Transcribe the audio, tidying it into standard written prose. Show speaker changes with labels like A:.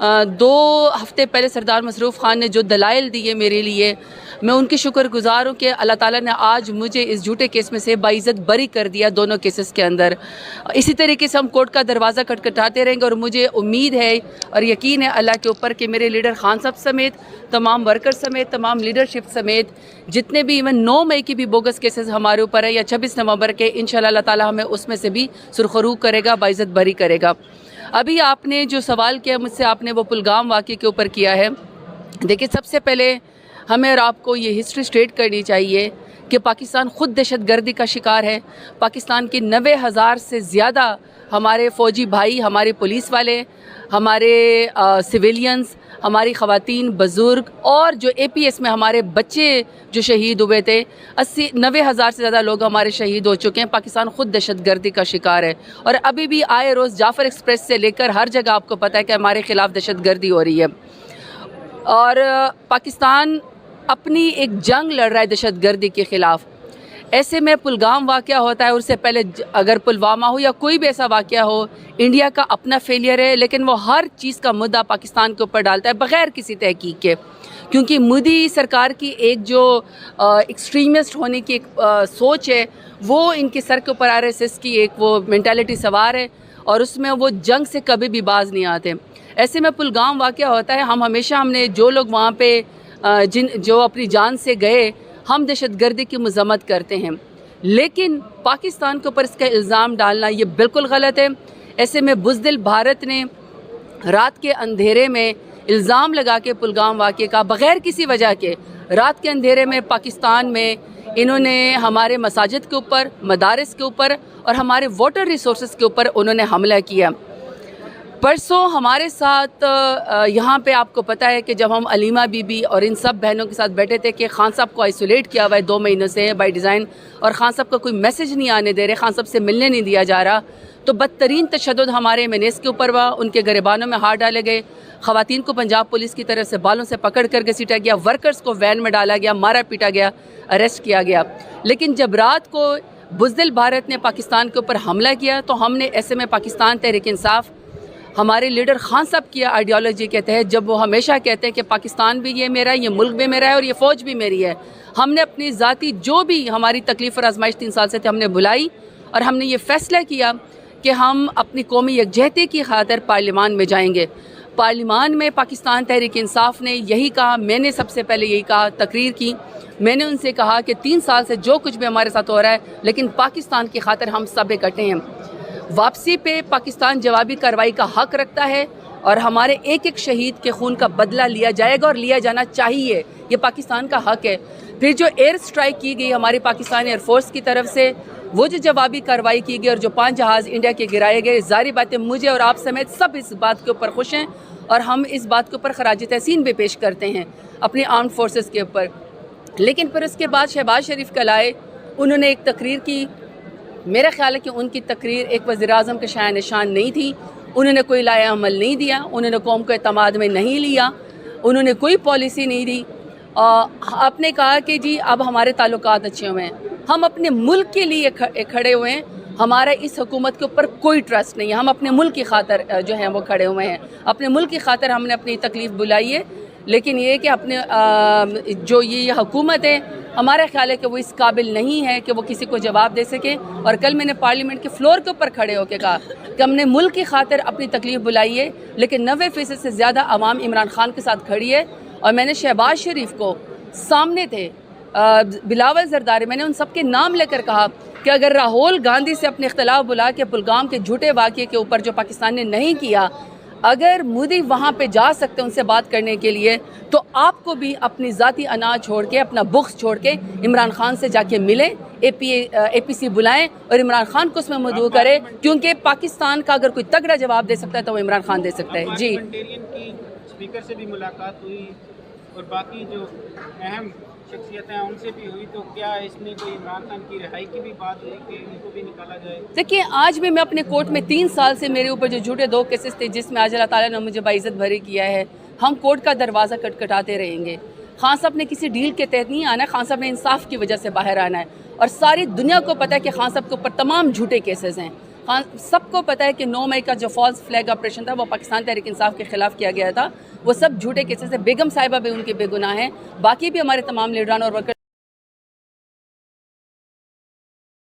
A: 2 ہفتے پہلے سردار مصروف خان نے جو دلائل دیے میرے لیے، میں ان کی شکر گزار ہوں کہ اللہ تعالیٰ نے آج مجھے اس جھوٹے کیس میں سے باعزت بری کر دیا دونوں کیسز کے اندر۔ اسی طریقے سے ہم کورٹ کا دروازہ کھٹکھٹاتے رہیں گے، اور مجھے امید ہے اور یقین ہے اللہ کے اوپر کہ میرے لیڈر خان صاحب سمیت، تمام ورکر سمیت، تمام لیڈرشپ سمیت جتنے بھی ایون 9 مئی کی بھی بوگس کیسز ہمارے اوپر ہے یا 26 نومبر کے، انشاءاللہ اللہ تعالیٰ ہمیں اس میں سے بھی سرخرو کرے گا، باعزت بری کرے گا۔ ابھی آپ نے جو سوال کیا مجھ سے، آپ نے وہ پلگام واقعے کے اوپر کیا ہے۔ دیکھیں، سب سے پہلے ہمیں اور آپ کو یہ ہسٹری اسٹریٹ کرنی چاہیے کہ پاکستان خود دہشت گردی کا شکار ہے۔ پاکستان کے 90,000 سے زیادہ ہمارے فوجی بھائی، ہمارے پولیس والے، ہمارے سویلینز، ہماری خواتین، بزرگ اور جو اے پی ایس میں ہمارے بچے جو شہید ہوئے تھے، 90,000 سے زیادہ لوگ ہمارے شہید ہو چکے ہیں۔ پاکستان خود دہشت گردی کا شکار ہے، اور ابھی بھی آئے روز جعفر ایکسپریس سے لے کر ہر جگہ آپ کو پتہ ہے کہ ہمارے خلاف دہشت گردی ہو رہی ہے، اور پاکستان اپنی ایک جنگ لڑ رہا ہے دہشت گردی کے خلاف۔ ایسے میں پلگام واقعہ ہوتا ہے، اور اس سے پہلے اگر پلوامہ ہو یا کوئی بھی ایسا واقعہ ہو، انڈیا کا اپنا فیلئر ہے، لیکن وہ ہر چیز کا مدعا پاکستان کے اوپر ڈالتا ہے بغیر کسی تحقیق کے، کیونکہ مودی سرکار کی ایک جو ایکسٹریمسٹ ہونے کی ایک سوچ ہے، وہ ان کے سر کے اوپر RSS کی ایک وہ مینٹالٹی سوار ہے، اور اس میں وہ جنگ سے کبھی بھی باز نہیں آتے۔ ایسے میں پلگام واقعہ ہوتا ہے، ہم نے جو لوگ وہاں پہ جو اپنی جان سے گئے، ہم دہشت گردی کی مذمت کرتے ہیں، لیکن پاکستان کے اوپر اس کا الزام ڈالنا یہ بالکل غلط ہے۔ ایسے میں بزدل بھارت نے رات کے اندھیرے میں الزام لگا کے پلگام واقعے کا بغیر کسی وجہ کے، رات کے اندھیرے میں پاکستان میں انہوں نے ہمارے مساجد کے اوپر، مدارس کے اوپر اور ہمارے واٹر ریسورسز کے اوپر انہوں نے حملہ کیا۔ پرسوں ہمارے ساتھ یہاں پہ آپ کو پتہ ہے کہ جب ہم علیمہ بی بی اور ان سب بہنوں کے ساتھ بیٹھے تھے کہ خان صاحب کو آئسولیٹ کیا ہوا ہے 2 مہینوں سے بائی ڈیزائن، اور خان صاحب کا کوئی میسج نہیں آنے دے رہے، خان صاحب سے ملنے نہیں دیا جا رہا، تو بدترین تشدد ہمارے MNAs کے اوپر ہوا، ان کے گریبانوں میں ہاتھ ڈالے گئے، خواتین کو پنجاب پولیس کی طرف سے بالوں سے پکڑ کر گھسیٹا گیا، ورکرز کو وین میں ڈالا گیا، مارا پیٹا گیا، اریسٹ کیا گیا۔ لیکن جب رات کو بزدل بھارت نے پاکستان کے اوپر حملہ کیا، تو ہم نے ایسے میں پاکستان تحریک انصاف، ہمارے لیڈر خان صاحب کی آئیڈیالوجی کے تحت، جب وہ ہمیشہ کہتے ہیں کہ پاکستان بھی یہ میرا ہے، یہ ملک بھی میرا ہے، اور یہ فوج بھی میری ہے، ہم نے اپنی ذاتی جو بھی ہماری تکلیف اور آزمائش 3 سال سے تھے ہم نے بلائی، اور ہم نے یہ فیصلہ کیا کہ ہم اپنی قومی یکجہتی کی خاطر پارلیمان میں جائیں گے۔ پارلیمان میں پاکستان تحریک انصاف نے یہی کہا، میں نے سب سے پہلے یہی کہا، تقریر کی، میں نے ان سے کہا کہ 3 سال سے جو کچھ بھی ہمارے ساتھ ہو رہا ہے، لیکن پاکستان کی خاطر ہم سب اکٹھے ہیں۔ واپسی پہ پاکستان جوابی کارروائی کا حق رکھتا ہے، اور ہمارے ایک ایک شہید کے خون کا بدلہ لیا جائے گا، اور لیا جانا چاہیے، یہ پاکستان کا حق ہے۔ پھر جو ایئر سٹرائک کی گئی ہماری پاکستان ایئر فورس کی طرف سے، وہ جو جوابی کارروائی کی گئی اور جو 5 جہاز انڈیا کے گرائے گئے، ظاہری بات ہے مجھے اور آپ سمیت سب اس بات کے اوپر خوش ہیں، اور ہم اس بات کے اوپر خراج تحسین بھی پیش کرتے ہیں اپنی آرمڈ فورسز کے اوپر۔ لیکن پھر اس کے بعد شہباز شریف کل آئے، انہوں نے ایک تقریر کی، میرا خیال ہے کہ ان کی تقریر ایک وزیر اعظم کے شایان نشان نہیں تھی، انہوں نے کوئی لائحہ عمل نہیں دیا، انہوں نے قوم کو اعتماد میں نہیں لیا، انہوں نے کوئی پالیسی نہیں دی۔ آپ نے کہا کہ جی اب ہمارے تعلقات اچھے ہوئے ہیں، ہم اپنے ملک کے لیے کھڑے ہوئے ہیں، ہمارا اس حکومت کے اوپر کوئی ٹرسٹ نہیں ہے، ہم اپنے ملک کی خاطر جو ہیں وہ کھڑے ہوئے ہیں، اپنے ملک کی خاطر ہم نے اپنی تکلیف بلائی ہے، لیکن یہ کہ اپنے جو یہ حکومت ہے، ہمارا خیال ہے کہ وہ اس قابل نہیں ہے کہ وہ کسی کو جواب دے سکے۔ اور کل میں نے پارلیمنٹ کے فلور کے اوپر کھڑے ہو کے کہا کہ ہم نے ملک کی خاطر اپنی تکلیف بلائی ہے، لیکن 90% سے زیادہ عوام عمران خان کے ساتھ کھڑی ہے، اور میں نے شہباز شریف کو سامنے تھے، بلاول زرداری، میں نے ان سب کے نام لے کر کہا کہ اگر راہول گاندھی سے اپنے اختلاف بلا کے پلگام کے جھوٹے واقعے کے اوپر جو پاکستان نے نہیں کیا، اگر مودی وہاں پہ جا سکتے ان سے بات کرنے کے لیے، تو آپ کو بھی اپنی ذاتی انا چھوڑ کے، اپنا بغض چھوڑ کے عمران خان سے جا کے ملیں، اے پی سی بلائیں اور عمران خان کو اس میں مدعو کرے، کیونکہ پاکستان کا اگر کوئی تگڑا جواب دے سکتا ہے تو وہ عمران خان دے سکتا ہے۔ جی،
B: اسپیکر سے بھی ملاقات ہوئی اور باقی جو اہم شخصیتیں ان سے بھی ہوئی، تو کیا اس میں کوئی عمران خان کی رہائی کی بھی بات ہوئی کہ ان کو بھی نکالا جائے؟
A: دیکھیے، آج بھی میں اپنے کورٹ میں 3 سال سے میرے اوپر جو جھوٹے 2 کیسز تھے، جس میں آج اللہ تعالیٰ نے مجھے باعزت بری کیا ہے، ہم کورٹ کا دروازہ کھٹکھٹاتے رہیں گے۔ خان صاحب نے کسی ڈیل کے تحت نہیں آنا ہے، خان صاحب نے انصاف کی وجہ سے باہر آنا ہے، اور ساری دنیا کو پتہ ہے کہ خان صاحب کے اوپر تمام جھوٹے کیسز ہیں۔ سب کو پتہ ہے کہ 9 مئی کا جو فالس فلیگ آپریشن تھا وہ پاکستان تحریک انصاف کے خلاف کیا گیا تھا، وہ سب جھوٹے کیسز ہے. بیگم صاحبہ بھی ان کے بے گناہ ہیں، باقی بھی ہمارے تمام لیڈران اور ورکر